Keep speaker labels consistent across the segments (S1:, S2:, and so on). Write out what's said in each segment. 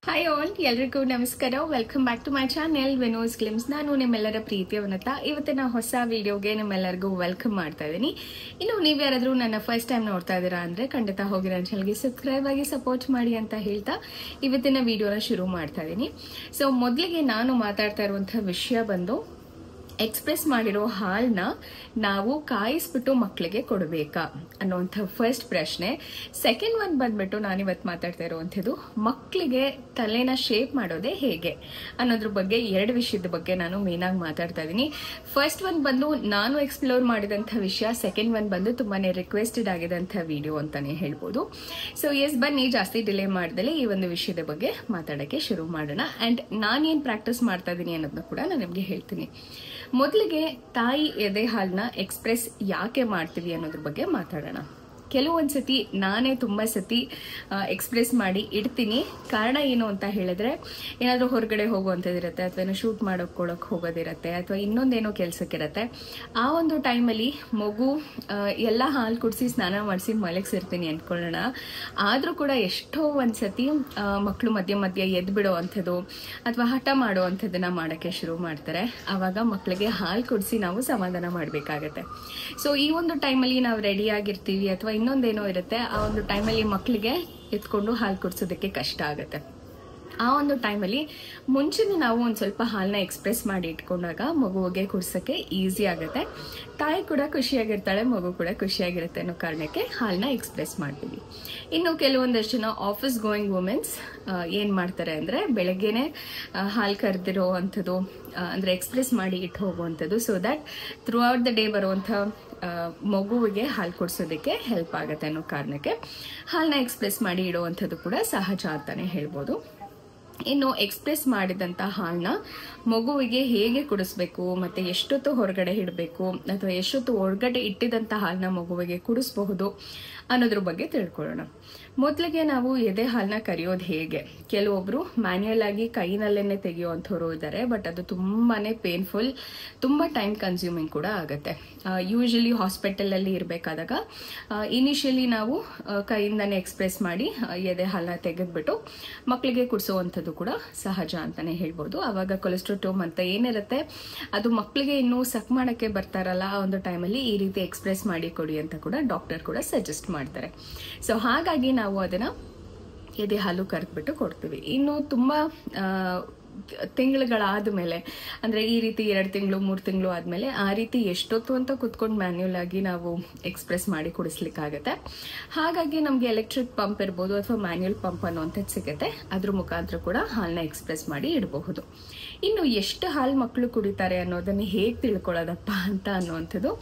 S1: Hi all, ಎಲ್ರಿಗೂ ನಮಸ್ಕಾರ. Welcome back to my channel Vino's glimpse. ನಾನು ನಿಮ್ಮೆಲ್ಲರ ಪ್ರೀತಿಯ ವನತ. ಇವತ್ತಿನ ಹೊಸ ವಿಡಿಯೋಗೆ ನಿಮ್ಮೆಲ್ಲರಿಗೂ ವೆಲ್ಕಮ್ ಮಾಡ್ತಾ ಇದ್ದೀನಿ. ಇನ್ನು ನೀವು ಯಾರಾದರೂ ನನ್ನ ಫಸ್ಟ್ ಟೈಮ್ ನೋಡ್ತಾ ಇದ್ದೀರಾ ಅಂದರೆ ಖಂಡಿತ ಹೋಗಿ ನನ್ನ ಚಾನಲ್ಗೆ ಸಬ್ಸ್ಕ್ರೈಬ್ ಆಗಿ ಸಪೋರ್ಟ್ ಮಾಡಿ ಅಂತ ಹೇಳ್ತಾ ಇವತ್ತಿನ ವಿಡಿಯೋನ ಶುರು ಮಾಡ್ತಾ ಇದ್ದೀನಿ. ಸೊ ಮೊದಲಿಗೆ ನಾನು ಮಾತಾಡ್ತಾ ಇರುವಂಥ ವಿಷಯ ಬಂದು ಎಕ್ಸ್ಪ್ರೆಸ್ ಮಾಡಿರೋ ಹಾಲನ್ನ ನಾವು ಕಾಯಿಸ್ಬಿಟ್ಟು ಮಕ್ಕಳಿಗೆ ಕೊಡಬೇಕಾ ಅನ್ನೋವಂಥ ಫಸ್ಟ್ ಪ್ರಶ್ನೆ. ಸೆಕೆಂಡ್ ಒನ್ ಬಂದ್ಬಿಟ್ಟು ನಾನಿವತ್ತು ಮಾತಾಡ್ತಾ ಇರುವಂಥದ್ದು ಮಕ್ಕಳಿಗೆ ತಲೆನ ಶೇಪ್ ಮಾಡೋದೇ ಹೇಗೆ ಅನ್ನೋದ್ರ ಬಗ್ಗೆ ಎರಡು ವಿಷಯದ ಬಗ್ಗೆ ನಾನು ಮೇನಾಗಿ ಮಾತಾಡ್ತಾ ಇದ್ದೀನಿ. ಫಸ್ಟ್ ಒನ್ ಬಂದು ನಾನು ಎಕ್ಸ್ಪ್ಲೋರ್ ಮಾಡಿದಂಥ ವಿಷಯ, ಸೆಕೆಂಡ್ ಒನ್ ಬಂದು ತುಂಬಾನೇ ರಿಕ್ವೆಸ್ಟೆಡ್ ಆಗಿದಂಥ ವಿಡಿಯೋ ಅಂತಾನೆ ಹೇಳ್ಬೋದು. ಸೊ ಬನ್ನಿ ಜಾಸ್ತಿ ಡಿಲೇ ಮಾಡ್ದಲೆ ಈ ಒಂದು ವಿಷಯದ ಬಗ್ಗೆ ಮಾತಾಡೋಕ್ಕೆ ಶುರು ಮಾಡೋಣ. ಆ್ಯಂಡ್ ನಾನೇನು ಪ್ರಾಕ್ಟೀಸ್ ಮಾಡ್ತಾ ಇದ್ದೀನಿ ಅನ್ನೋದನ್ನ ಕೂಡ ನಾನು ನಿಮಗೆ ಹೇಳ್ತೀನಿ. ಮೊದಲಿಗೆ ತಾಯಿ ಎದೆ ಹಾಲನ್ನ ಎಕ್ಸ್ಪ್ರೆಸ್ ಯಾಕೆ ಮಾಡ್ತೀವಿ ಅನ್ನೋದ್ರ ಬಗ್ಗೆ ಮಾತಾಡೋಣ. ಕೆಲವೊಂದ್ಸತಿ ನಾನೇ ತುಂಬ ಸತಿ ಎಕ್ಸ್ಪ್ರೆಸ್ ಮಾಡಿ ಇಡ್ತೀನಿ. ಕಾರಣ ಏನು ಅಂತ ಹೇಳಿದ್ರೆ, ಏನಾದರೂ ಹೊರಗಡೆ ಹೋಗುವಂಥದ್ದಿರುತ್ತೆ, ಅಥವಾ ಏನೋ ಶೂಟ್ ಮಾಡೋಕ್ಕೆ ಹೋಗೋದಿರುತ್ತೆ, ಅಥವಾ ಇನ್ನೊಂದೇನೋ ಕೆಲಸಕ್ಕಿರುತ್ತೆ. ಆ ಒಂದು ಟೈಮಲ್ಲಿ ಮಗು ಎಲ್ಲ ಹಾಲು ಕುಡಿಸಿ ಸ್ನಾನ ಮಾಡಿಸಿ ಮಲಗಿಸಿರ್ತೀನಿ ಅಂದ್ಕೊಳ್ಳೋಣ. ಆದರೂ ಕೂಡ ಎಷ್ಟೋ ಒಂದ್ಸತಿ ಮಕ್ಕಳು ಮಧ್ಯೆ ಮಧ್ಯೆ ಎದ್ದು ಬಿಡೋ ಅಂಥದ್ದು ಅಥವಾ ಹಠ ಮಾಡೋ ಅಂಥದ್ದನ್ನು ಮಾಡೋಕ್ಕೆ ಶುರು ಮಾಡ್ತಾರೆ. ಆವಾಗ ಮಕ್ಕಳಿಗೆ ಹಾಲು ಕುಡಿಸಿ ನಾವು ಸಮಾಧಾನ ಮಾಡಬೇಕಾಗತ್ತೆ. ಸೊ ಈ ಒಂದು ಟೈಮಲ್ಲಿ ನಾವು ರೆಡಿಯಾಗಿರ್ತೀವಿ ಅಥವಾ ಇನ್ನೊಂದೇನೋ ಇರುತ್ತೆ. ಆ ಒಂದು ಟೈಮಲ್ಲಿ ಮಕ್ಕಳಿಗೆ ಎತ್ಕೊಂಡು ಹಾಲು ಕುಡಿಸೋದಕ್ಕೆ ಕಷ್ಟ ಆಗುತ್ತೆ. ಆ ಒಂದು ಟೈಮಲ್ಲಿ ಮುಂಚೆನೇ ನಾವು ಒಂದು ಸ್ವಲ್ಪ ಹಾಲನ್ನ ಎಕ್ಸ್ಪ್ರೆಸ್ ಮಾಡಿ ಇಟ್ಕೊಂಡಾಗ ಮಗುವಿಗೆ ಕುಡಿಸೋಕ್ಕೆ ಈಸಿ ಆಗುತ್ತೆ. ತಾಯಿ ಕೂಡ ಖುಷಿಯಾಗಿರ್ತಾಳೆ, ಮಗು ಕೂಡ ಖುಷಿಯಾಗಿರುತ್ತೆ ಅನ್ನೋ ಕಾರಣಕ್ಕೆ ಹಾಲನ್ನ ಎಕ್ಸ್ಪ್ರೆಸ್ ಮಾಡ್ತೀವಿ. ಇನ್ನು ಕೆಲವೊಂದಷ್ಟು ಜನ ಆಫೀಸ್ ಗೋಯಿಂಗ್ ವುಮೆನ್ಸ್ ಏನು ಮಾಡ್ತಾರೆ ಅಂದರೆ, ಬೆಳಗ್ಗೆನೆ ಹಾಲು ಕರೆದಿರೋ ಅಂಥದ್ದು ಅಂದರೆ ಎಕ್ಸ್ಪ್ರೆಸ್ ಮಾಡಿ ಇಟ್ಟು ಹೋಗುವಂಥದ್ದು, so that through out the day ಬರುವಂಥ ಮಗುವಿಗೆ ಹಾಲು ಕೊಡಿಸೋದಕ್ಕೆ ಹೆಲ್ಪ್ ಆಗುತ್ತೆ ಅನ್ನೋ ಕಾರಣಕ್ಕೆ ಹಾಲನ್ನ ಎಕ್ಸ್ಪ್ರೆಸ್ ಮಾಡಿ ಇಡುವಂಥದ್ದು ಕೂಡ ಸಹಜ ಅಂತಾನೆ ಹೇಳ್ಬೋದು. ಇನ್ನು ಎಕ್ಸ್ಪ್ರೆಸ್ ಮಾಡಿದಂಥ ಹಾಲನ್ನ ಮಗುವಿಗೆ ಹೇಗೆ ಕುಡಿಸ್ಬೇಕು ಮತ್ತು ಎಷ್ಟೊತ್ತು ಹೊರಗಡೆ ಇಡಬೇಕು ಅಥವಾ ಎಷ್ಟೊತ್ತು ಹೊರಗಡೆ ಇಟ್ಟಿದಂಥ ಹಾಲನ್ನ ಮಗುವಿಗೆ ಕುಡಿಸ್ಬಹುದು ಅನ್ನೋದ್ರ ಬಗ್ಗೆ ತಿಳ್ಕೊಳ್ಳೋಣ. ಮೊದಲಿಗೆ ನಾವು ಎದೆ ಹಾಲನ್ನ ಕರಿಯೋದು ಹೇಗೆ. ಕೆಲವೊಬ್ರು ಮ್ಯಾನ್ಯುಯಲ್ ಆಗಿ ಕೈನಲ್ಲೇನೆ ತೆಗೆಯುವಂಥವ್ರು ಇದ್ದಾರೆ, ಬಟ್ ಅದು ತುಂಬಾ ಪೇನ್ಫುಲ್, ತುಂಬ ಟೈಮ್ ಕನ್ಸ್ಯೂಮಿಂಗ್ ಕೂಡ ಆಗುತ್ತೆ. ಯೂಶಲಿ ಹಾಸ್ಪಿಟಲಲ್ಲಿ ಇರಬೇಕಾದಾಗ ಇನಿಷಿಯಲಿ ನಾವು ಕೈಯಿಂದನೇ ಎಕ್ಸ್ಪ್ರೆಸ್ ಮಾಡಿ ಎದೆ ಹಾಲನ್ನ ತೆಗೆದ್ಬಿಟ್ಟು ಮಕ್ಕಳಿಗೆ ಕುಡಿಸೋವಂಥದ್ದು ಕೂಡ ಸಹಜ ಅಂತಾನೆ ಹೇಳ್ಬೋದು. ಆವಾಗ ಕೊಲೆಸ್ಟ್ರೋಟೋಮ್ ಅಂತ ಏನಿರುತ್ತೆ ಅದು ಮಕ್ಕಳಿಗೆ ಇನ್ನೂ ಸಕ್ ಮಾಡೋಕ್ಕೆ ಬರ್ತಾರಲ್ಲ, ಆ ಒಂದು ಟೈಮಲ್ಲಿ ಈ ರೀತಿ ಎಕ್ಸ್ಪ್ರೆಸ್ ಮಾಡಿ ಕೊಡಿ ಅಂತ ಕೂಡ ಡಾಕ್ಟರ್ ಕೂಡ ಸಜೆಸ್ಟ್ ಮಾಡ್ತಾರೆ. ಸೊ ಹಾಗಾಗಿ ನಾವು ಅದನ್ನು ಎದೆ ಹಾಲು ಕರೆದ್ಬಿಟ್ಟು ಕೊಡ್ತೀವಿ. ಇನ್ನು ತುಂಬ ತಿಂಗಳುಗಳಾದ ಮೇಲೆ ಅಂದರೆ ಈ ರೀತಿ 2 ತಿಂಗಳು 3 ತಿಂಗಳು ಆದಮೇಲೆ ಆ ರೀತಿ ಎಷ್ಟೊತ್ತು ಅಂತ ಕುತ್ಕೊಂಡು ಮ್ಯಾನ್ಯುಯಲ್ ಆಗಿ ನಾವು ಎಕ್ಸ್ಪ್ರೆಸ್ ಮಾಡಿ ಕುಡಿಸ್ಲಿಕ್ಕಾಗತ್ತೆ. ಹಾಗಾಗಿ ನಮಗೆ ಎಲೆಕ್ಟ್ರಿಕ್ ಪಂಪ್ ಇರ್ಬೋದು ಅಥವಾ ಮ್ಯಾನ್ಯುಯಲ್ ಪಂಪ್ ಅನ್ನುವಂಥದ್ದು ಸಿಗುತ್ತೆ, ಅದ್ರ ಮುಖಾಂತರ ಕೂಡ ಹಾಲನ್ನ ಎಕ್ಸ್ಪ್ರೆಸ್ ಮಾಡಿ ಇಡಬಹುದು. ಇನ್ನು ಎಷ್ಟು ಹಾಲು ಮಕ್ಕಳು ಕುಡಿತಾರೆ ಅನ್ನೋದನ್ನು ಹೇಗೆ ತಿಳ್ಕೊಳ್ಳೋದಪ್ಪ ಅಂತ ಅನ್ನುವಂಥದ್ದು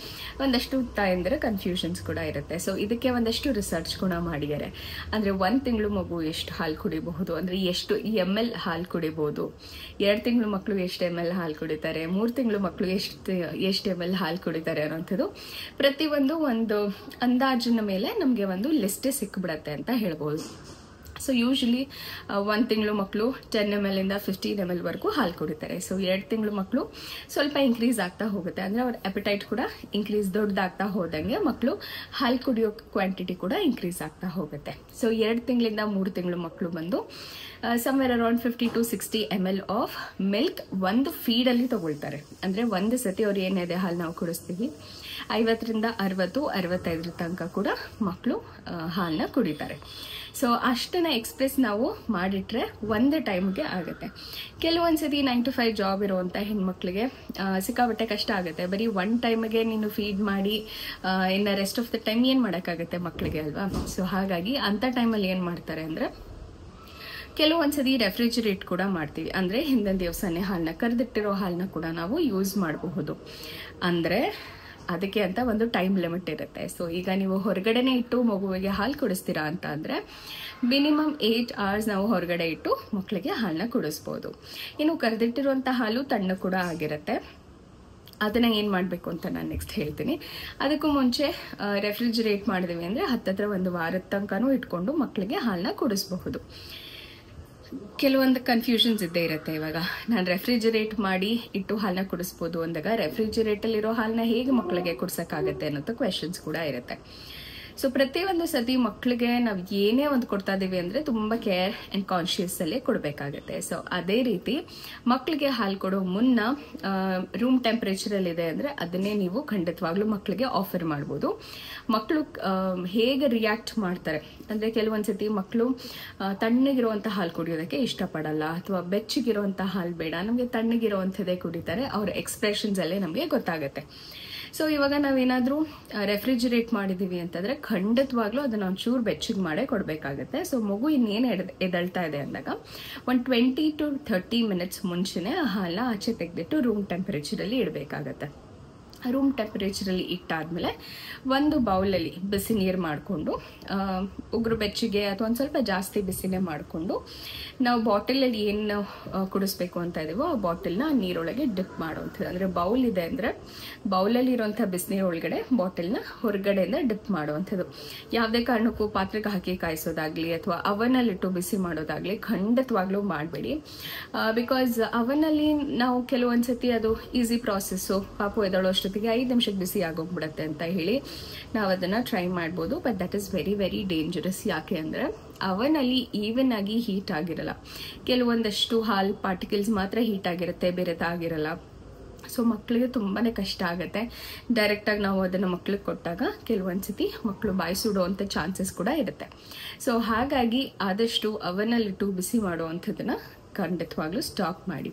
S1: ಒಂದಷ್ಟು ತಾಯಂದಿರ ಕನ್ಫ್ಯೂಷನ್ಸ್ ಕೂಡ ಇರುತ್ತೆ. ಸೊ ಇದಕ್ಕೆ ಒಂದಷ್ಟು ರಿಸರ್ಚ್ ಕೂಡ ಮಾಡಿದ್ದಾರೆ. ಅಂದರೆ 1 ತಿಂಗಳು ಮಗು ಎಷ್ಟು ಹಾಲು ಕುಡಿಬಹುದು, ಅಂದರೆ ಎಷ್ಟು ml ಹಾಲು ಕುಡಿಬಹುದು, 2 ತಿಂಗಳು ಮಕ್ಕಳು ಎಷ್ಟು ml ಹಾಲು ಕುಡಿತಾರೆ, 3 ತಿಂಗಳು ಮಕ್ಕಳು ಎಷ್ಟು ml ಹಾಲು ಕುಡಿತಾರೆ ಅನ್ನೋಂಥದ್ದು ಪ್ರತಿಯೊಂದು ಒಂದು ಅಂದಾಜಿನ ಮೇಲೆ ನಮಗೆ ಒಂದು ಲಿಸ್ಟೇ ಸಿಕ್ಬಿಡತ್ತೆ ಅಂತ ಹೇಳ್ಬೋದು. ಸೊ ಯೂಶಲಿ 1 ತಿಂಗಳು ಮಕ್ಕಳು 10 ml ಇಂದ 15 ml ವರೆಗೂ ಹಾಲು ಕುಡಿತಾರೆ. ಸೊ 2 ತಿಂಗಳು ಮಕ್ಕಳು ಸ್ವಲ್ಪ ಇನ್ಕ್ರೀಸ್ ಆಗ್ತಾ ಹೋಗುತ್ತೆ, ಅಂದರೆ ಅವ್ರ ಅಪಟೈಟ್ ಕೂಡ ಇನ್ಕ್ರೀಸ್ ದೊಡ್ಡದಾಗ್ತಾ ಹೋದಂಗೆ ಮಕ್ಕಳು ಹಾಲು ಕುಡಿಯೋ ಕ್ವಾಂಟಿಟಿ ಕೂಡ ಇನ್ಕ್ರೀಸ್ ಆಗ್ತಾ ಹೋಗುತ್ತೆ. ಸೊ 2 ತಿಂಗಳಿಂದ 3 ತಿಂಗಳು ಮಕ್ಕಳು ಬಂದು somewhere around 50 to 60 ml of milk ಒಂದು ಫೀಡಲ್ಲಿ ತಗೊಳ್ತಾರೆ. ಅಂದರೆ ಒಂದು ಸತಿ ಅವ್ರು ಏನಿದೆ ಹಾಲು ನಾವು ಕುಡಿಸ್ತೀವಿ 50ರಿಂದ 60, 65 ತನಕ ಕೂಡ ಮಕ್ಕಳು ಹಾಲನ್ನ ಕುಡಿತಾರೆ. ಸೊ ಅಷ್ಟನ್ನ ಎಕ್ಸ್ಪ್ರೆಸ್ ನಾವು ಮಾಡಿಟ್ರೆ ಒಂದು ಟೈಮ್ಗೆ ಆಗುತ್ತೆ. ಕೆಲವೊಂದ್ಸತಿ 9 to 5 ಜಾಬ್ ಇರುವಂಥ ಹೆಣ್ಮಕ್ಳಿಗೆ ಸಿಕ್ಕಾಪಟ್ಟೆ ಕಷ್ಟ ಆಗುತ್ತೆ. ಬರೀ 1 ಟೈಮ್ಗೆ ನೀನು ಫೀಡ್ ಮಾಡಿ ಇನ್ನು ರೆಸ್ಟ್ ಆಫ್ ದ ಟೈಮ್ ಏನು ಮಾಡೋಕ್ಕಾಗುತ್ತೆ ಮಕ್ಕಳಿಗೆ ಅಲ್ವಾ. ಸೊ ಹಾಗಾಗಿ ಅಂಥ ಟೈಮಲ್ಲಿ ಏನು ಮಾಡ್ತಾರೆ ಅಂದರೆ, ಕೆಲವೊಂದ್ಸತಿ ರೆಫ್ರಿಜರೇಟ್ ಕೂಡ ಮಾಡ್ತೀವಿ. ಅಂದರೆ ಹಿಂದಿನ ದಿವಸನೇ ಹಾಲನ್ನ ಕರೆದಿಟ್ಟಿರೋ ಹಾಲನ್ನ ಕೂಡ ನಾವು ಯೂಸ್ ಮಾಡಬಹುದು. ಅಂದರೆ ಅದಕ್ಕೆ ಅಂತ ಒಂದು ಟೈಮ್ ಲಿಮಿಟ್ ಇರುತ್ತೆ. ಸೊ ಈಗ ನೀವು ಹೊರಗಡೆನೇ ಇಟ್ಟು ಮಗುವಿಗೆ ಹಾಲು ಕುಡಿಸ್ತೀರಾ ಅಂತ ಅಂದರೆ ಮಿನಿಮಮ್ 8 hours ನಾವು ಹೊರಗಡೆ ಇಟ್ಟು ಮಕ್ಕಳಿಗೆ ಹಾಲನ್ನ ಕುಡಿಸ್ಬೋದು. ಇನ್ನು ಕರೆದಿಟ್ಟಿರುವಂಥ ಹಾಲು ತಣ್ಣ ಕೂಡ ಆಗಿರುತ್ತೆ. ಅದನ್ನು ಏನು ಮಾಡಬೇಕು ಅಂತ ನಾನು ನೆಕ್ಸ್ಟ್ ಹೇಳ್ತೀನಿ. ಅದಕ್ಕೂ ಮುಂಚೆ ರೆಫ್ರಿಜರೇಟ್ ಮಾಡಿದ್ವಿ ಅಂದರೆ ಹತ್ತತ್ರ 1 ವಾರದ ತನಕನೂ ಇಟ್ಕೊಂಡು ಮಕ್ಕಳಿಗೆ ಹಾಲನ್ನ ಕುಡಿಸ್ಬಹುದು. ಕೆಲವೊಂದು ಕನ್ಫ್ಯೂಷನ್ಸ್ ಇದ್ದೇ ಇರುತ್ತೆ. ಇವಾಗ ನಾನು ರೆಫ್ರಿಜರೇಟ್ ಮಾಡಿ ಇಟ್ಟು ಹಾಲನ್ನ ಕುಡಿಸ್ಬೋದು ಅಂದಾಗ ರೆಫ್ರಿಜರೇಟಲ್ಲಿರೋ ಹಾಲನ್ನ ಹೇಗೆ ಮಕ್ಕಳಿಗೆ ಕುಡಿಸೋಕ್ಕಾಗತ್ತೆ ಅನ್ನೋದು ಕ್ವೆಶನ್ಸ್ ಕೂಡ ಇರುತ್ತೆ. ಸೊ ಪ್ರತಿಯೊಂದು ಸತಿ ಮಕ್ಕಳಿಗೆ ನಾವು ಏನೇ ಒಂದು ಕೊಡ್ತಾ ಇದೀವಿ ಅಂದ್ರೆ ತುಂಬಾ ಕೇರ್ ಅಂಡ್ ಕಾನ್ಶಿಯಸ್ ಅಲ್ಲೇ ಕೊಡಬೇಕಾಗತ್ತೆ. ಸೊ ಅದೇ ರೀತಿ ಮಕ್ಕಳಿಗೆ ಹಾಲು ಕೊಡೋ ಮುನ್ನ ರೂಮ್ ಟೆಂಪರೇಚರ್ ಅಲ್ಲಿ ಇದೆ ಅಂದ್ರೆ ಅದನ್ನೇ ನೀವು ಖಂಡಿತವಾಗ್ಲೂ ಮಕ್ಕಳಿಗೆ ಆಫರ್ ಮಾಡ್ಬೋದು. ಮಕ್ಕಳು ಹೇಗೆ ರಿಯಾಕ್ಟ್ ಮಾಡ್ತಾರೆ ಅಂದ್ರೆ ಕೆಲವೊಂದ್ಸತಿ ಮಕ್ಕಳು ತಣ್ಣಗಿರುವಂತ ಹಾಲು ಕುಡಿಯೋದಕ್ಕೆ ಇಷ್ಟಪಡಲ್ಲ, ಅಥವಾ ಬೆಚ್ಚಗಿರುವಂತ ಹಾಲು ಬೇಡ, ನಮಗೆ ತಣ್ಣಗಿರುವಂಥದ್ದೇ ಕುಡಿತಾರೆ. ಅವ್ರ ಎಕ್ಸ್ಪ್ರೆಷನ್ಸ್ ಅಲ್ಲೇ ನಮಗೆ ಗೊತ್ತಾಗುತ್ತೆ. ಸೊ ಇವಾಗ ನಾವೇನಾದ್ರೂ ರೆಫ್ರಿಜಿರೇಟ್ ಮಾಡಿದೀವಿ ಅಂತಂದ್ರೆ ಖಂಡಿತವಾಗ್ಲೂ ಅದನ್ನ ಒಂಚೂರು ಬೆಚ್ಚಗೆ ಮಾಡೇ ಕೊಡ್ಬೇಕಾಗತ್ತೆ. ಸೊ ಮಗು ಇನ್ನೇನು ಎದಳ್ತಾ ಇದೆ ಅಂದಾಗ ಒಂದು 20 to 30 minutes ಮುಂಚೆನೆ ಆ ಹಾಲನ್ನ ಆಚೆ ತೆಗೆದಿಟ್ಟು ರೂಮ್ ಟೆಂಪರೇಚರ್ ಅಲ್ಲಿ ಇಡಬೇಕಾಗತ್ತೆ. ರೂಮ್ ಟೆಂಪರೇಚರ್ ಅಲ್ಲಿ ಇಟ್ಟಾದ್ಮೇಲೆ ಒಂದು ಬೌಲಲ್ಲಿ ಬಿಸಿ ನೀರು ಮಾಡಿಕೊಂಡು, ಉಗುರು ಬೆಚ್ಚಗೆ ಅಥವಾ ಒಂದು ಸ್ವಲ್ಪ ಜಾಸ್ತಿ ಬಿಸಿನೇ ಮಾಡಿಕೊಂಡು, ನಾವು ಬಾಟಲಲ್ಲಿ ಏನು ಕುಡಿಸ್ಬೇಕು ಅಂತ ಇದೀವೋ ಆ ಬಾಟಲ್ನ ನೀರೊಳಗೆ ಡಿಪ್ ಮಾಡುವಂಥದ್ದು. ಅಂದರೆ ಬೌಲ್ ಇದೆ ಅಂದರೆ ಬೌಲಲ್ಲಿ ಇರುವಂಥ ಬಿಸಿನೀರು ಒಳಗಡೆ ಬಾಟಲ್ನ ಹೊರಗಡೆಯಿಂದ ಡಿಪ್ ಮಾಡುವಂಥದ್ದು. ಯಾವುದೇ ಕಾರಣಕ್ಕೂ ಪಾತ್ರೆಗೆ ಹಾಕಿ ಕಾಯಿಸೋದಾಗ್ಲಿ ಅಥವಾ ಅವನಲ್ಲಿಟ್ಟು ಬಿಸಿ ಮಾಡೋದಾಗ್ಲಿ ಖಂಡಿತವಾಗ್ಲೂ ಮಾಡಬೇಡಿ. ಬಿಕಾಸ್ ಅವನಲ್ಲಿ ನಾವು ಕೆಲವೊಂದ್ಸತಿ ಅದು ಈಸಿ ಪ್ರಾಸೆಸ್ಸು, ಪಾಪು ಎದಳೋಷ್ಟು 5 ನಿಮಿಷಕ್ಕೆ ಬಿಸಿ ಆಗೋಗ್ಬಿಡತ್ತೆ ಅಂತ ಹೇಳಿ ನಾವು ಅದನ್ನ ಟ್ರೈ ಮಾಡ್ಬೋದು. But that is very very dangerous. ಯಾಕೆ ಅಂದ್ರೆ ಅವನಲ್ಲಿ ಈವನ್ ಆಗಿ ಹೀಟ್ ಆಗಿರಲ್ಲ, ಕೆಲವೊಂದಷ್ಟು ಹಾಲ್ ಪಾರ್ಟಿಕಲ್ಸ್ ಮಾತ್ರ ಹೀಟ್ ಆಗಿರುತ್ತೆ, ಬೇರೆ ಆಗಿರಲ್ಲ. ಸೊ ಮಕ್ಕಳಿಗೆ ತುಂಬಾನೇ ಕಷ್ಟ ಆಗುತ್ತೆ. ಡೈರೆಕ್ಟ್ ಆಗಿ ನಾವು ಅದನ್ನ ಮಕ್ಳಿಗೆ ಕೊಟ್ಟಾಗ ಕೆಲವೊಂದ್ಸತಿ ಮಕ್ಕಳು ಬಾಯಿ ಸುಡುವಂತ ಚಾನ್ಸಸ್ ಕೂಡ ಇರುತ್ತೆ. ಸೊ ಹಾಗಾಗಿ ಆದಷ್ಟು ಅವನಲ್ಲಿಟ್ಟು ಬಿಸಿ ಮಾಡುವಂಥದ್ದನ್ನ ಖಂಡಿತವಾಗ್ಲೂ ಸ್ಟಾಪ್ ಮಾಡಿ.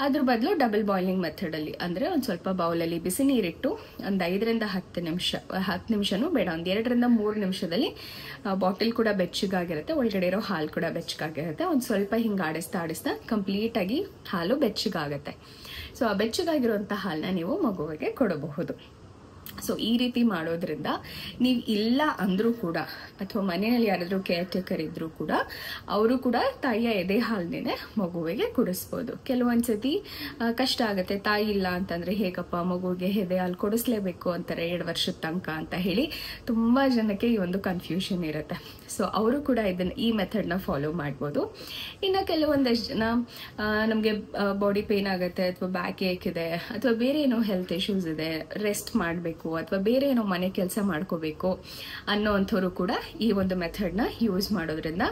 S1: ಅದ್ರ ಬದಲು ಡಬಲ್ ಬಾಯ್ಲಿಂಗ್ ಮೆಥಡಲ್ಲಿ ಅಂದರೆ ಒಂದು ಸ್ವಲ್ಪ ಬೌಲಲ್ಲಿ ಬಿಸಿ ನೀರಿಟ್ಟು ಒಂದು 5 ರಿಂದ 10 ನಿಮಿಷ, 10 ನಿಮಿಷನೂ ಬೇಡ, ಒಂದು 2 ರಿಂದ 3 ನಿಮಿಷದಲ್ಲಿ ಬಾಟಲ್ ಕೂಡ ಬೆಚ್ಚಗಾಗಿರುತ್ತೆ, ಒಳಗಡೆ ಇರೋ ಹಾಲು ಕೂಡ ಬೆಚ್ಚಗಾಗಿರುತ್ತೆ. ಒಂದು ಸ್ವಲ್ಪ ಹಿಂಗೆ ಆಡಿಸ್ತಾ ಕಂಪ್ಲೀಟಾಗಿ ಹಾಲು ಬೆಚ್ಚಗಾಗುತ್ತೆ. ಸೊ ಆ ಬೆಚ್ಚಗಾಗಿರುವಂಥ ಹಾಲನ್ನ ನೀವು ಮಗುವಿಗೆ ಕೊಡಬಹುದು. ಸೊ ಈ ರೀತಿ ಮಾಡೋದ್ರಿಂದ ನೀವು ಇಲ್ಲ ಅಂದ್ರೂ ಕೂಡ, ಅಥವಾ ಮನೆಯಲ್ಲಿ ಯಾರಾದ್ರೂ ಕೇರ್ ಟೇಕರ್ ಇದ್ರೂ ಕೂಡ ಅವರು ಕೂಡ ತಾಯಿಯ ಎದೆ ಹಾಲನ್ನೇ ಮಗುವಿಗೆ ಕುಡಿಸ್ಬೋದು. ಕೆಲವೊಂದ್ಸತಿ ಕಷ್ಟ ಆಗುತ್ತೆ, ತಾಯಿ ಇಲ್ಲ ಅಂತಂದ್ರೆ ಹೇಗಪ್ಪ ಮಗುವಿಗೆ ಎದೆ ಹಾಲು ಕೊಡಿಸ್ಲೇಬೇಕು ಅಂತಾರೆ 2 ವರ್ಷದ ತನಕ ಅಂತ ಹೇಳಿ ತುಂಬಾ ಜನಕ್ಕೆ ಈ ಒಂದು ಕನ್ಫ್ಯೂಷನ್ ಇರುತ್ತೆ. ಸೊ ಅವರು ಕೂಡ ಈ ಮೆಥಡ್ನ ಫಾಲೋ ಮಾಡ್ಬೋದು. ಇನ್ನು ಕೆಲವೊಂದಷ್ಟು ಜನ ನಮಗೆ ಬಾಡಿ ಪೇನ್ ಆಗುತ್ತೆ, ಅಥವಾ ಬ್ಯಾಕ್ ಏಕ್ ಇದೆ, ಅಥವಾ ಬೇರೆ ಏನೋ ಹೆಲ್ತ್ ಇಶ್ಯೂಸ್ ಇದೆ, ರೆಸ್ಟ್ ಮಾಡಬೇಕು, ಅಥವಾ ಬೇರೆ ಏನೋ ಮನೆ ಕೆಲಸ ಮಾಡ್ಕೋಬೇಕು ಅನ್ನೋವಂಥವ್ರು ಕೂಡ ಈ ಒಂದು ಮೆಥಡ್ನ ಯೂಸ್ ಮಾಡೋದ್ರಿಂದ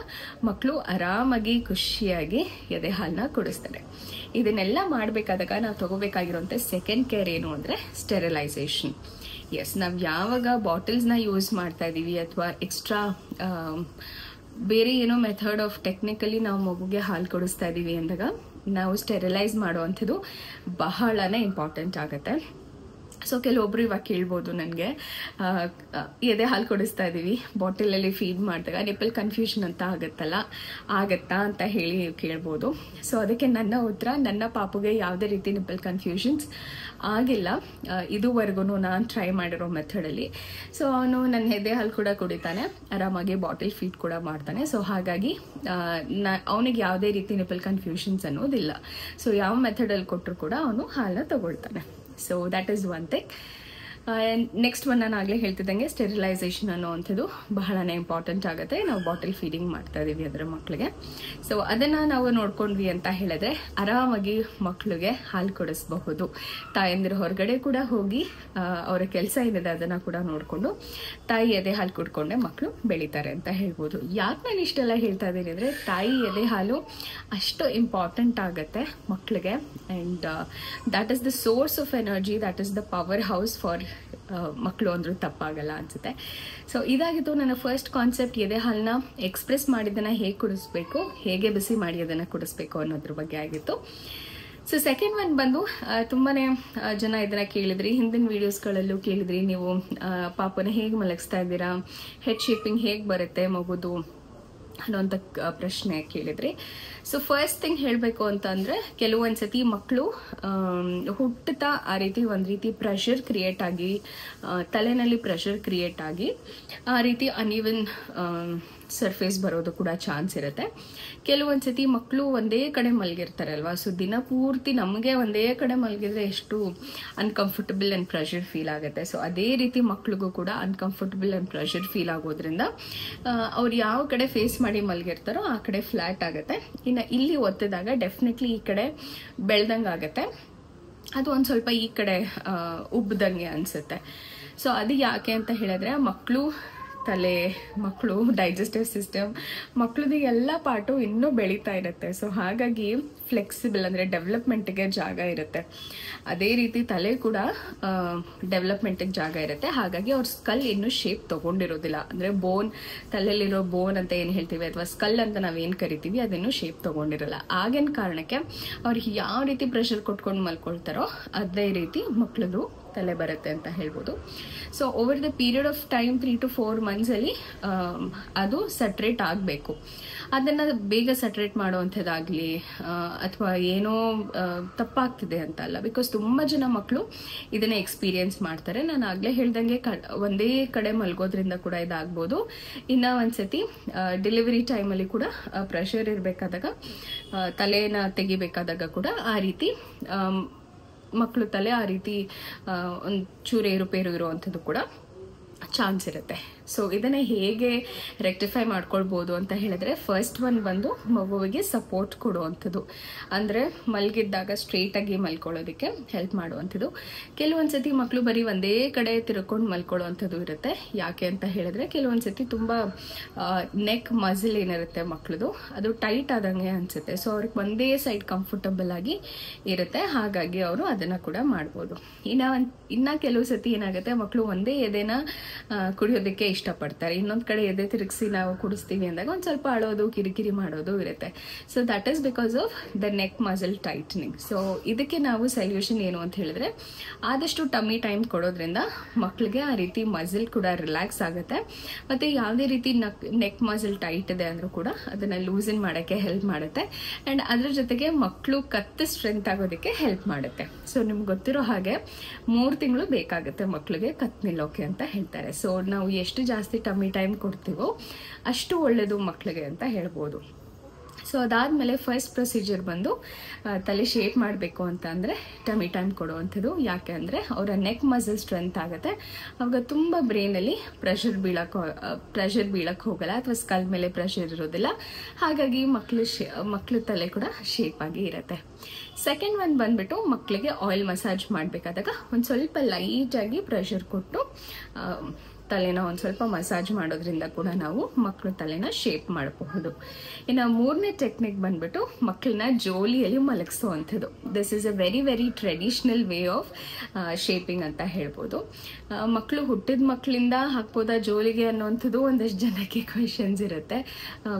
S1: ಮಕ್ಕಳು ಆರಾಮಾಗಿ ಖುಷಿಯಾಗಿ ಎದೆ ಹಾಲನ್ನ ಕುಡಿಸ್ತಾರೆ. ಇದನ್ನೆಲ್ಲ ಮಾಡಬೇಕಾದಾಗ ನಾವು ತಗೋಬೇಕಾಗಿರುವಂಥ ಸೆಕೆಂಡ್ ಕೇರ್ ಏನು ಅಂದರೆ ಸ್ಟೆರಿಲೈಸೇಷನ್. ಎಸ್, ನಾವು ಯಾವಾಗ ಬಾಟಲ್ಸ್ನ ಯೂಸ್ ಮಾಡ್ತಾ ಇದ್ದೀವಿ ಅಥವಾ ಎಕ್ಸ್ಟ್ರಾ ಬೇರೆ ಏನೋ ಮೆಥಡ್ ಆಫ್ ಟೆಕ್ನಿಕಲಿ ನಾವು ಮಗುಗೆ ಹಾಲು ಕೊಡಿಸ್ತಾ ಇದ್ದೀವಿ ಅಂದಾಗ ನಾವು ಸ್ಟೆರಿಲೈಸ್ ಮಾಡುವಂಥದ್ದು ಬಹಳನೇ ಇಂಪಾರ್ಟೆಂಟ್ ಆಗುತ್ತೆ. ಸೊ ಕೆಲವೊಬ್ರು ಇವಾಗ ಕೇಳ್ಬೋದು ನನಗೆ, ಎದೆ ಹಾಲು ಕೊಡಿಸ್ತಾ ಇದ್ದೀವಿ, ಬಾಟಲಲ್ಲಿ ಫೀಡ್ ಮಾಡಿದಾಗ ನಿಪ್ಪಲ್ ಕನ್ಫ್ಯೂಷನ್ ಅಂತ ಆಗತ್ತಾ ಅಂತ ಹೇಳಿ ಕೇಳ್ಬೋದು. ಸೊ ಅದಕ್ಕೆ ನನ್ನ ಉತ್ತರ, ನನ್ನ ಪಾಪುಗೆ ಯಾವುದೇ ರೀತಿ ನಿಪ್ಪಲ್ ಕನ್ಫ್ಯೂಷನ್ಸ್ ಆಗಿಲ್ಲ ಇದುವರೆಗೂ ನಾನು ಟ್ರೈ ಮಾಡಿರೋ ಮೆಥಡಲ್ಲಿ. ಸೊ ಅವನು ನನ್ನ ಎದೆ ಹಾಲು ಕೂಡ ಕುಡಿತಾನೆ, ಆರಾಮಾಗಿ ಬಾಟಲ್ ಫೀಡ್ ಕೂಡ ಮಾಡ್ತಾನೆ. ಸೊ ಹಾಗಾಗಿ ಅವನಿಗೆ ಯಾವುದೇ ರೀತಿ ನಿಪ್ಪಲ್ ಕನ್ಫ್ಯೂಷನ್ಸ್ ಅನ್ನೋದಿಲ್ಲ. ಸೊ ಯಾವ ಮೆಥಡಲ್ಲಿ ಕೊಟ್ಟರು ಕೂಡ ಅವನು ಹಾಲನ್ನ ತಗೊಳ್ತಾನೆ. So that is one thing. Next one ನಾನು ಆಗಲೇ ಹೇಳ್ತಿದ್ದಂಗೆ ಸ್ಟೆರಿಲೈಸೇಷನ್ ಅನ್ನೋವಂಥದ್ದು ಬಹಳನೇ ಇಂಪಾರ್ಟೆಂಟ್ ಆಗುತ್ತೆ. ನಾವು ಬಾಟಲ್ ಫೀಡಿಂಗ್ ಮಾಡ್ತಾ ಇದೀವಿ ಅದರ ಮಕ್ಕಳಿಗೆ. ಸೊ ಅದನ್ನು ನಾವು ನೋಡ್ಕೊಂಡ್ವಿ ಅಂತ ಹೇಳಿದ್ರೆ ಆರಾಮಾಗಿ ಮಕ್ಕಳಿಗೆ ಹಾಲು ಕೊಡಿಸಬಹುದು. ತಾಯಂದಿರು ಹೊರಗಡೆ ಕೂಡ ಹೋಗಿ ಅವರ ಕೆಲಸ ಏನಿದೆ ಅದನ್ನು ಕೂಡ ನೋಡಿಕೊಂಡು ತಾಯಿ ಎದೆ ಹಾಲು ಕುಡ್ಕೊಂಡೆ ಮಕ್ಕಳು ಬೆಳೀತಾರೆ ಅಂತ ಹೇಳ್ಬೋದು. ಯಾಕೆ ನಾನು ಇಷ್ಟೆಲ್ಲ ಹೇಳ್ತಾ ಇದ್ದೀನಿ ಅಂದರೆ ತಾಯಿ ಎದೆ ಹಾಲು ಅಷ್ಟು ಇಂಪಾರ್ಟೆಂಟ್ ಆಗುತ್ತೆ ಮಕ್ಕಳಿಗೆ. And that is the source of energy, that is the power house for ಮಕ್ಕಳು ಅಂದ್ರೂ ತಪ್ಪಾಗಲ್ಲ ಅನ್ಸುತ್ತೆ. ಸೊ ಇದಾಗಿತ್ತು ನನ್ನ ಫಸ್ಟ್ ಕಾನ್ಸೆಪ್ಟ್, ಎದೆ ಹಾಲನ್ನ ಎಕ್ಸ್ಪ್ರೆಸ್ ಮಾಡಿದ್ದನ್ನು ಹೇಗೆ ಕುಡಿಸ್ಬೇಕು, ಹೇಗೆ ಬಿಸಿ ಮಾಡಿ ಅದನ್ನು ಕುಡಿಸ್ಬೇಕು ಅನ್ನೋದ್ರ ಬಗ್ಗೆ ಆಗಿತ್ತು. ಸೊ ಸೆಕೆಂಡ್ ಒನ್ ಬಂದು ತುಂಬಾನೇ ಜನ ಇದನ್ನ ಕೇಳಿದ್ರಿ, ಹಿಂದಿನ ವಿಡಿಯೋಸ್ಗಳಲ್ಲೂ ಕೇಳಿದ್ರಿ, ನೀವು ಪಾಪನ ಹೇಗೆ ಮಲಗಿಸ್ತಾ ಇದ್ದೀರಾ, ಹೆಡ್ ಶೇಪಿಂಗ್ ಹೇಗೆ ಬರುತ್ತೆ ಮಗುದು ಅನ್ನೋಂಥ ಪ್ರಶ್ನೆ ಕೇಳಿದ್ರಿ. ಸೊ ಫಸ್ಟ್ ಥಿಂಗ್ ಹೇಳಬೇಕು ಅಂತಂದರೆ, ಕೆಲವೊಂದ್ಸತಿ ಮಕ್ಕಳು ಹುಟ್ಟುತ್ತಾ ಆ ರೀತಿ ಒಂದು ರೀತಿ ಪ್ರೆಷರ್ ಕ್ರಿಯೇಟ್ ಆಗಿ, ತಲೆನಲ್ಲಿ ಪ್ರೆಷರ್ ಕ್ರಿಯೇಟ್ ಆಗಿ ಆ ರೀತಿ ಅನ್ಇವನ್ ಸರ್ಫೇಸ್ ಬರೋದು ಕೂಡ ಚಾನ್ಸ್ ಇರುತ್ತೆ. ಕೆಲವೊಂದ್ಸತಿ ಮಕ್ಕಳು ಒಂದೇ ಕಡೆ ಮಲಗಿರ್ತಾರೆ ಅಲ್ವಾ, ಸೊ ದಿನ ಪೂರ್ತಿ ನಮಗೆ ಒಂದೇ ಕಡೆ ಮಲಗಿದ್ರೆ ಎಷ್ಟು ಅನ್ಕಂಫರ್ಟಬಲ್ ಆ್ಯಂಡ್ ಪ್ರೆಷರ್ ಫೀಲ್ ಆಗುತ್ತೆ. ಸೊ ಅದೇ ರೀತಿ ಮಕ್ಳಿಗೂ ಕೂಡ ಅನ್ಕಂಫರ್ಟಬಲ್ ಆ್ಯಂಡ್ ಪ್ರೆಷರ್ ಫೀಲ್ ಆಗೋದ್ರಿಂದ ಅವ್ರು ಯಾವ ಕಡೆ ಫೇಸ್ ಮಾಡಿ ಮಲಗಿರ್ತಾರೋ ಆ ಕಡೆ ಫ್ಲಾಟ್ ಆಗುತ್ತೆ. ಇನ್ನು ಇಲ್ಲಿ ಒತ್ತಿದಾಗ ಡೆಫಿನೆಟ್ಲಿ ಈ ಕಡೆ ಬೆಳ್ದಂಗೆ ಆಗುತ್ತೆ, ಅದು ಒಂದು ಸ್ವಲ್ಪ ಈ ಕಡೆ ಉಬ್ಬದಂಗೆ ಅನಿಸುತ್ತೆ. ಸೊ ಅದು ಯಾಕೆ ಅಂತ ಹೇಳಿದ್ರೆ, ಮಕ್ಕಳು ತಲೆ, ಮಕ್ಕಳು, ಡೈಜೆಸ್ಟಿವ್ ಸಿಸ್ಟಮ್, ಮಕ್ಕಳದ್ದು ಎಲ್ಲ ಪಾರ್ಟು ಇನ್ನೂ ಬೆಳೀತಾ ಇರುತ್ತೆ. ಸೊ ಹಾಗಾಗಿ ಫ್ಲೆಕ್ಸಿಬಲ್ ಅಂದರೆ ಡೆವಲಪ್ಮೆಂಟಿಗೆ ಜಾಗ ಇರುತ್ತೆ. ಅದೇ ರೀತಿ ತಲೆ ಕೂಡ ಡೆವಲಪ್ಮೆಂಟಿಗೆ ಜಾಗ ಇರುತ್ತೆ. ಹಾಗಾಗಿ ಅವ್ರ ಸ್ಕಲ್ ಇನ್ನೂ ಶೇಪ್ ತೊಗೊಂಡಿರೋದಿಲ್ಲ. ಅಂದರೆ ಬೋನ್, ತಲೆಯಲ್ಲಿರೋ ಬೋನ್ ಅಂತ ಏನು ಹೇಳ್ತೀವಿ ಅಥವಾ ಸ್ಕಲ್ ಅಂತ ನಾವೇನು ಕರಿತೀವಿ ಅದಿನ್ನೂ ಶೇಪ್ ತೊಗೊಂಡಿರಲ್ಲ. ಆಗಿನ ಕಾರಣಕ್ಕೆ ಅವ್ರಿಗೆ ಯಾವ ರೀತಿ ಪ್ರೆಷರ್ ಕೊಟ್ಕೊಂಡು ಮಲ್ಕೊಳ್ತಾರೋ ಅದೇ ರೀತಿ ಮಕ್ಕಳದು ತಲೆ ಬರುತ್ತೆ ಅಂತ ಹೇಳ್ಬೋದು. So over the period of time 3 to 4 ಮಂತ್ಸಲ್ಲಿ ಅದು ಸಟ್ರೇಟ್ ಆಗಬೇಕು. ಅದನ್ನು ಬೇಗ ಸಟ್ರೇಟ್ ಮಾಡುವಂಥದ್ದಾಗಲಿ ಅಥವಾ ಏನೋ ತಪ್ಪಾಗ್ತಿದೆ ಅಂತ ಅಲ್ಲ. ಬಿಕಾಸ್ ತುಂಬ ಜನ ಮಕ್ಕಳು ಇದನ್ನೇ ಎಕ್ಸ್ಪೀರಿಯನ್ಸ್ ಮಾಡ್ತಾರೆ. ನಾನು ಆಗಲೇ ಹೇಳ್ದಂಗೆ ಒಂದೇ ಕಡೆ ಮಲ್ಗೋದ್ರಿಂದ ಕೂಡ ಇದಾಗ್ಬೋದು. ಇನ್ನು ಒಂದ್ಸತಿ ಡೆಲಿವರಿ ಟೈಮಲ್ಲಿ ಕೂಡ ಪ್ರೆಷರ್ ಇರಬೇಕಾದಾಗ, ತಲೆನ ತೆಗಿಬೇಕಾದಾಗ ಕೂಡ ಆ ರೀತಿ ಮಕ್ಕಳು ತಲೆ ಆ ರೀತಿ ಒಂಚೂರು ಏರುಪೇರು ಇರುವಂಥದ್ದು ಕೂಡ ಚಾನ್ಸ್ ಇರುತ್ತೆ. ಸೊ ಇದನ್ನೇ ಹೇಗೆ ರೆಕ್ಟಿಫೈ ಮಾಡ್ಕೊಳ್ಬೋದು ಅಂತ ಹೇಳಿದ್ರೆ, ಫಸ್ಟ್ ಒನ್ ಬಂದು ಮಗುವಿಗೆ ಸಪೋರ್ಟ್ ಕೊಡುವಂಥದ್ದು. ಅಂದರೆ ಮಲಗಿದ್ದಾಗ ಸ್ಟ್ರೇಟಾಗಿ ಮಲ್ಕೊಳ್ಳೋದಕ್ಕೆ ಹೆಲ್ಪ್ ಮಾಡುವಂಥದ್ದು. ಕೆಲವೊಂದ್ಸತಿ ಮಕ್ಕಳು ಬರೀ ಒಂದೇ ಕಡೆ ತಿರ್ಕೊಂಡು ಮಲ್ಕೊಳ್ಳುವಂಥದ್ದು ಇರುತ್ತೆ. ಯಾಕೆ ಅಂತ ಹೇಳಿದ್ರೆ, ಕೆಲವೊಂದ್ಸತಿ ತುಂಬ ನೆಕ್ ಮಸಲ್ ಏನಿರುತ್ತೆ ಮಕ್ಕಳದು ಅದು ಟೈಟ್ ಆದಂಗೆ ಅನಿಸುತ್ತೆ. ಸೊ ಅವ್ರಿಗೆ ಒಂದೇ ಸೈಡ್ ಕಂಫರ್ಟಬಲ್ ಆಗಿ ಇರುತ್ತೆ. ಹಾಗಾಗಿ ಅವರು ಅದನ್ನು ಕೂಡ ಮಾಡ್ಬೋದು. ಇನ್ನು ಕೆಲವು ಸತಿ ಏನಾಗುತ್ತೆ, ಮಕ್ಕಳು ಒಂದೇ ಎದೆನ ಕುಡಿಯೋದಕ್ಕೆ ಇಷ್ಟಪಡ್ತಾರೆ. ಇನ್ನೊಂದು ಕಡೆ ಎದೆ ತಿರುಗಿಸಿ ನಾವು ಕುಡಿಸ್ತೀವಿ ಅಂದಾಗ ಒಂದು ಸ್ವಲ್ಪ ಅಳೋದು, ಕಿರಿಕಿರಿ ಮಾಡೋದು ಇರುತ್ತೆ. So that is because of the neck muscle tightening. So ಇದಕ್ಕೆ ನಾವು ಸೊಲ್ಯೂಷನ್ ಏನು ಅಂತ ಹೇಳಿದ್ರೆ, ಆದಷ್ಟು ಟಮ್ಮಿ ಟೈಮ್ ಕೊಡೋದ್ರಿಂದ ಮಕ್ಕಳಿಗೆ ಆ ರೀತಿ ಮಸಲ್ ಕೂಡ ರಿಲ್ಯಾಕ್ಸ್ ಆಗುತ್ತೆ. ಮತ್ತು ಯಾವುದೇ ರೀತಿ ನೆಕ್ ಮಸಲ್ ಟೈಟ್ ಇದೆ ಅಂದರೂ ಕೂಡ ಅದನ್ನು ಲೂಸನ್ ಮಾಡೋಕ್ಕೆ ಹೆಲ್ಪ್ ಮಾಡುತ್ತೆ. ಆ್ಯಂಡ್ ಅದ್ರ ಜೊತೆಗೆ ಮಕ್ಕಳು ಕತ್ತು ಸ್ಟ್ರೆಂತ್ ಆಗೋದಕ್ಕೆ ಹೆಲ್ಪ್ ಮಾಡುತ್ತೆ. ಸೊ ನಿಮ್ಗೆ ಗೊತ್ತಿರೋ ಹಾಗೆ 3 ತಿಂಗಳು ಬೇಕಾಗುತ್ತೆ ಮಕ್ಕಳಿಗೆ ಕತ್ತು ನಿಲ್ಲೋಕೆ ಅಂತ ಹೇಳ್ತಾರೆ. ಸೊ ನಾವು ಎಷ್ಟು ಜಾಸ್ತಿ ಟಮ್ಮಿ ಟೈಮ್ ಕೊಡ್ತೀವೋ ಅಷ್ಟು ಒಳ್ಳೆಯದು ಮಕ್ಕಳಿಗೆ ಅಂತ ಹೇಳ್ಬೋದು. ಸೊ ಅದಾದಮೇಲೆ ಫಸ್ಟ್ ಪ್ರೊಸೀಜರ್ ಬಂದು ತಲೆ ಶೇಪ್ ಮಾಡಬೇಕು ಅಂತ ಅಂದರೆ ಟಮ್ಮಿ ಟೈಮ್ ಕೊಡುವಂಥದ್ದು. ಯಾಕೆ ಅಂದರೆ ಅವರ ನೆಕ್ ಮಸಲ್ ಸ್ಟ್ರೆಂತ್ ಆಗುತ್ತೆ. ಅವಾಗ ತುಂಬ ಬ್ರೈನಲ್ಲಿ ಪ್ರೆಷರ್ ಬೀಳಕ್ಕೆ ಹೋಗಲ್ಲ ಅಥವಾ ಸ್ಕಲ್ ಮೇಲೆ ಪ್ರೆಷರ್ ಇರೋದಿಲ್ಲ. ಹಾಗಾಗಿ ಮಕ್ಕಳ ತಲೆ ಕೂಡ ಶೇಪ್ ಆಗಿ ಇರುತ್ತೆ. ಸೆಕೆಂಡ್ ಒನ್ ಬಂದ್ಬಿಟ್ಟು ಮಕ್ಕಳಿಗೆ ಆಯಿಲ್ ಮಸಾಜ್ ಮಾಡಬೇಕಾದಾಗ ಒಂದು ಸ್ವಲ್ಪ ಲೈಟಾಗಿ ಪ್ರೆಷರ್ ಕೊಟ್ಟು ತಲೆನ ಒಂದು ಸ್ವಲ್ಪ ಮಸಾಜ್ ಮಾಡೋದ್ರಿಂದ ಕೂಡ ನಾವು ಮಕ್ಕಳ ತಲೆನ ಶೇಪ್ ಮಾಡಬಹುದು. ಇನ್ನು 3ನೇ ಟೆಕ್ನಿಕ್ ಬಂದ್ಬಿಟ್ಟು ಮಕ್ಕಳನ್ನ ಜೋಲಿಯಲ್ಲಿ ಮಲಗಿಸುವಂಥದ್ದು. This is a very very traditional way of shaping ಅಂತ ಹೇಳ್ಬೋದು. ಮಕ್ಕಳು ಹುಟ್ಟಿದ ಮಕ್ಕಳಿಂದ ಹಾಕ್ಬೋದಾ ಜೋಲಿಗೆ ಅನ್ನೋವಂಥದ್ದು ಒಂದಷ್ಟು ಜನಕ್ಕೆ ಕ್ವೆಶನ್ಸ್ ಇರುತ್ತೆ.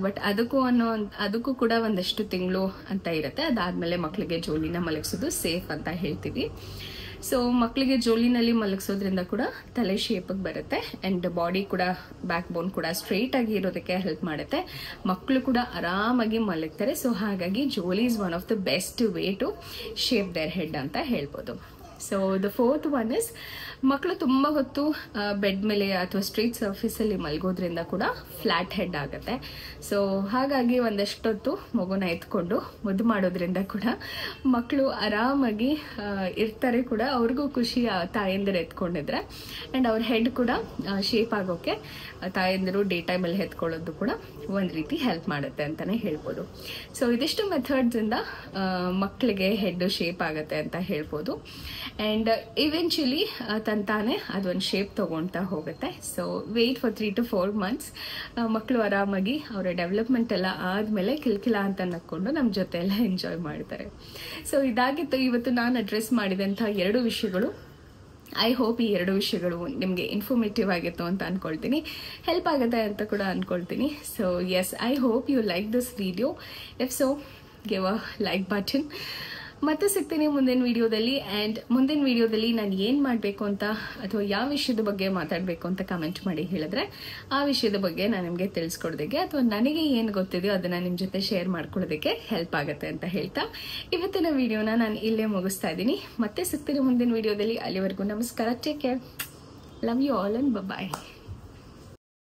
S1: ಬಟ್ ಅದಕ್ಕೂ ಕೂಡ ಒಂದಷ್ಟು ತಿಂಗಳು ಅಂತ ಇರುತ್ತೆ. ಅದಾದಮೇಲೆ ಮಕ್ಕಳಿಗೆ ಜೋಲಿನ ಮಲಗಿಸೋದು ಸೇಫ್ ಅಂತ ಹೇಳ್ತೀವಿ. ಸೊ ಮಕ್ಕಳಿಗೆ ಜೋಲಿನಲ್ಲಿ ಮಲಗಿಸೋದ್ರಿಂದ ಕೂಡ ತಲೆ ಶೇಪಿಗೆ ಬರುತ್ತೆ. ಆ್ಯಂಡ್ ಬಾಡಿ ಕೂಡ, ಬ್ಯಾಕ್ ಬೋನ್ ಕೂಡ ಸ್ಟ್ರೈಟ್ ಆಗಿ ಇರೋದಕ್ಕೆ ಹೆಲ್ಪ್ ಮಾಡುತ್ತೆ. ಮಕ್ಕಳು ಕೂಡ ಆರಾಮಾಗಿ ಮಲಗ್ತಾರೆ. ಸೊ ಹಾಗಾಗಿ ಜೋಲಿ is one of the best way to shape their head ಅಂತ ಹೇಳ್ಬೋದು. So the fourth one is, ಮಕ್ಕಳು ತುಂಬ ಹೊತ್ತು ಬೆಡ್ ಮೇಲೆ ಅಥವಾ ಸ್ಟ್ರೀಟ್ ಸರ್ಫೇಸಲ್ಲಿ ಮಲಗೋದ್ರಿಂದ ಕೂಡ ಫ್ಲ್ಯಾಟ್ ಹೆಡ್ ಆಗುತ್ತೆ. ಸೊ ಹಾಗಾಗಿ ಒಂದಷ್ಟೊತ್ತು ಮಗುನ ಎತ್ಕೊಂಡು ಮುದ್ದು ಮಾಡೋದ್ರಿಂದ ಕೂಡ ಮಕ್ಕಳು ಆರಾಮಾಗಿ ಇರ್ತಾರೆ ಕೂಡ. ಅವ್ರಿಗೂ ಖುಷಿ ತಾಯಂದಿರು ಎತ್ಕೊಂಡಿದ್ರೆ. ಆ್ಯಂಡ್ ಅವ್ರ ಹೆಡ್ ಕೂಡ ಶೇಪ್ ಆಗೋಕ್ಕೆ ತಾಯಂದಿರು ಡೇ ಟೈಮಲ್ಲಿ ಎತ್ಕೊಳ್ಳೋದು ಕೂಡ ಒಂದು ರೀತಿ ಹೆಲ್ಪ್ ಮಾಡುತ್ತೆ ಅಂತಲೇ ಹೇಳ್ಬೋದು. ಸೊ ಇದಿಷ್ಟು ಮೆಥಡ್ಸಿಂದ ಮಕ್ಕಳಿಗೆ ಹೆಡ್ ಶೇಪ್ ಆಗುತ್ತೆ ಅಂತ ಹೇಳ್ಬೋದು. ಆ್ಯಂಡ್ ಇವೆಂಚುಲಿ ತಂತಾನೆ ಅದೊಂದು ಶೇಪ್ ತೊಗೊಳ್ತಾ ಹೋಗುತ್ತೆ. So wait for 3 to 4 months. ಮಕ್ಕಳು ಆರಾಮಾಗಿ ಅವರ ಡೆವಲಪ್ಮೆಂಟ್ ಎಲ್ಲ ಆದಮೇಲೆ ಕಿಲ್ಕಿಲ ಅಂತ ನಕ್ಕೊಂಡು ನಮ್ಮ ಜೊತೆ ಎಲ್ಲ ಎಂಜಾಯ್ ಮಾಡ್ತಾರೆ. ಸೊ ಇದಾಗಿತ್ತು ಇವತ್ತು ನಾನು ಅಡ್ರೆಸ್ ಮಾಡಿದಂಥ 2 ವಿಷಯಗಳು. ಐ ಹೋಪ್ ಈ 2 ವಿಷಯಗಳು ನಿಮಗೆ ಇನ್ಫಾರ್ಮೇಟಿವ್ ಆಗಿತ್ತು ಅಂತ ಅಂದ್ಕೊಳ್ತೀನಿ, ಹೆಲ್ಪ್ ಆಗುತ್ತೆ ಅಂತ ಕೂಡ ಅಂದ್ಕೊಳ್ತೀನಿ. So yes, I hope you like this video. If so, give a like button. ಮತ್ತೆ ಸಿಗ್ತೀನಿ ಮುಂದಿನ ವಿಡಿಯೋದಲ್ಲಿ. ಆ್ಯಂಡ್ ಮುಂದಿನ ವಿಡಿಯೋದಲ್ಲಿ ನಾನು ಏನು ಮಾಡಬೇಕು ಅಂತ ಅಥವಾ ಯಾವ ವಿಷಯದ ಬಗ್ಗೆ ಮಾತಾಡಬೇಕು ಅಂತ ಕಮೆಂಟ್ ಮಾಡಿ ಹೇಳಿದ್ರೆ ಆ ವಿಷಯದ ಬಗ್ಗೆ ನಾನು ನಿಮಗೆ ತಿಳಿಸ್ಕೊಡೋದಕ್ಕೆ ಅಥವಾ ನನಗೆ ಏನು ಗೊತ್ತಿದೆಯೋ ಅದನ್ನು ನಿಮ್ಮ ಜೊತೆ ಶೇರ್ ಮಾಡ್ಕೊಳ್ಳೋದಕ್ಕೆ ಹೆಲ್ಪ್ ಆಗುತ್ತೆ ಅಂತ ಹೇಳ್ತಾ ಇವತ್ತಿನ ವಿಡಿಯೋನ ನಾನು ಇಲ್ಲೇ ಮುಗಿಸ್ತಾ ಇದ್ದೀನಿ. ಮತ್ತೆ ಸಿಗ್ತೀನಿ ಮುಂದಿನ ವಿಡಿಯೋದಲ್ಲಿ. ಅಲ್ಲಿವರೆಗೂ ನಮಸ್ಕಾರ, take care, love you all and bye.